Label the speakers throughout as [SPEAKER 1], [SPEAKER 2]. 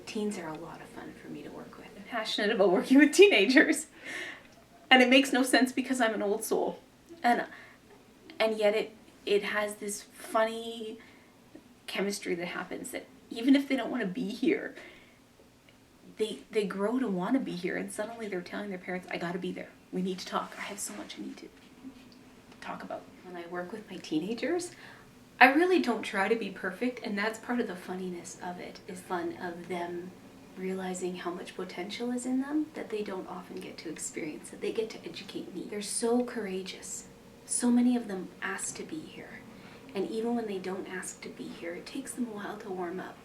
[SPEAKER 1] Teens are a lot of fun for me to work with. I'm passionate about working with teenagers. And it makes no sense because I'm an old soul. And yet it has this funny chemistry that happens that even if they don't want to be here, they grow to want to be here, and suddenly they're telling their parents, I gotta be there. We need to talk. I have so much I need to talk about. When I work with my teenagers, I really don't try to be perfect, and that's part of the funniness of it, is fun of them realizing how much potential is in them that they don't often get to experience, that they get to educate me. They're so courageous. So many of them ask to be here. And even when they don't ask to be here, it takes them a while to warm up.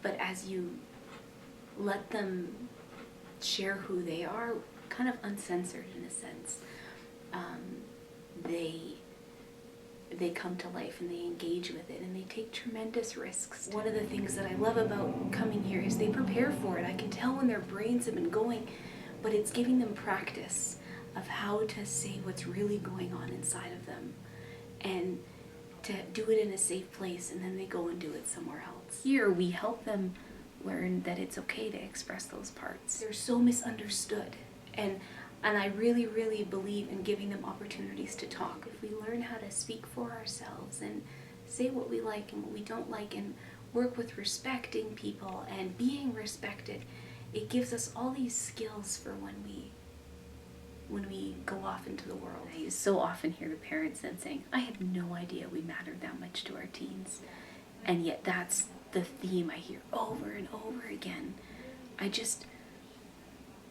[SPEAKER 1] But as you let them share who they are, kind of uncensored in a sense, they come to life and they engage with it and they take tremendous risks. One of the things that I love about coming here is they prepare for it. I can tell when their brains have been going, but it's giving them practice of how to say what's really going on inside of them and to do it in a safe place, and then they go and do it somewhere else. Here we help them learn that it's okay to express those parts. They're so misunderstood, and I really, really believe in giving them opportunities to talk. If we learn how to speak for ourselves and say what we like and what we don't like and work with respecting people and being respected, it gives us all these skills for when we go off into the world. I so often hear the parents then saying, I had no idea we mattered that much to our teens. And yet that's the theme I hear over and over again. I just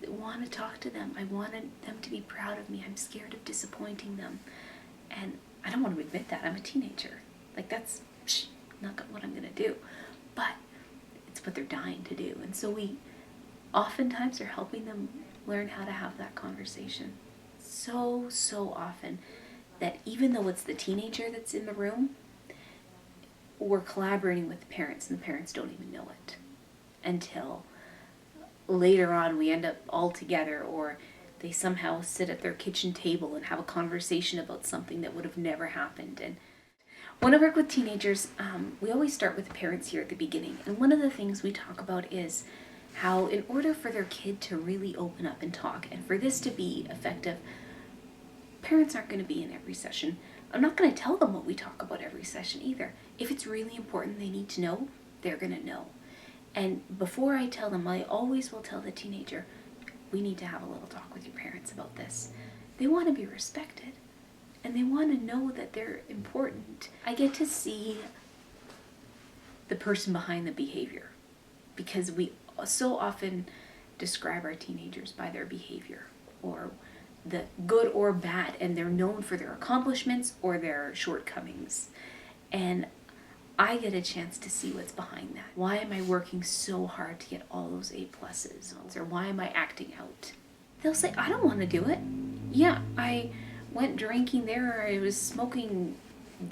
[SPEAKER 1] want to talk to them. I wanted them to be proud of me. I'm scared of disappointing them. And I don't want to admit that. I'm a teenager. Like, that's not what I'm going to do. But it's what they're dying to do. And so we oftentimes are helping them learn how to have that conversation. So often that even though it's the teenager that's in the room, we're collaborating with the parents and the parents don't even know it until later on we end up all together, or they somehow sit at their kitchen table and have a conversation about something that would have never happened. And when I work with teenagers, we always start with the parents here at the beginning. And one of the things we talk about is how in order for their kid to really open up and talk, and for this to be effective, parents aren't going to be in every session. I'm not going to tell them what we talk about every session either. If it's really important they need to know, they're going to know. And before I tell them, I always will tell the teenager, we need to have a little talk with your parents about this. They want to be respected, and they want to know that they're important. I get to see the person behind the behavior, because we so often describe our teenagers by their behavior, or the good or bad, and they're known for their accomplishments or their shortcomings. And I get a chance to see what's behind that. Why am I working so hard to get all those A+? Or why am I acting out? They'll say, I don't want to do it. Yeah, I went drinking there, or I was smoking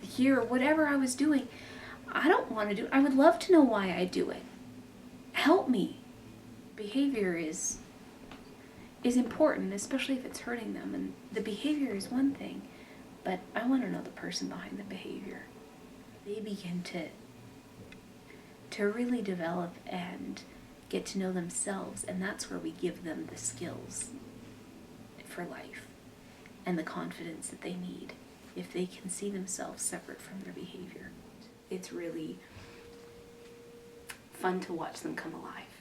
[SPEAKER 1] here, or whatever I was doing. I don't want to do it. I would love to know why I do it. Help me. Behavior is important, especially if it's hurting them. And the behavior is one thing, but I want to know the person behind the behavior. They begin to really develop and get to know themselves, and that's where we give them the skills for life and the confidence that they need if they can see themselves separate from their behavior. It's really fun to watch them come alive.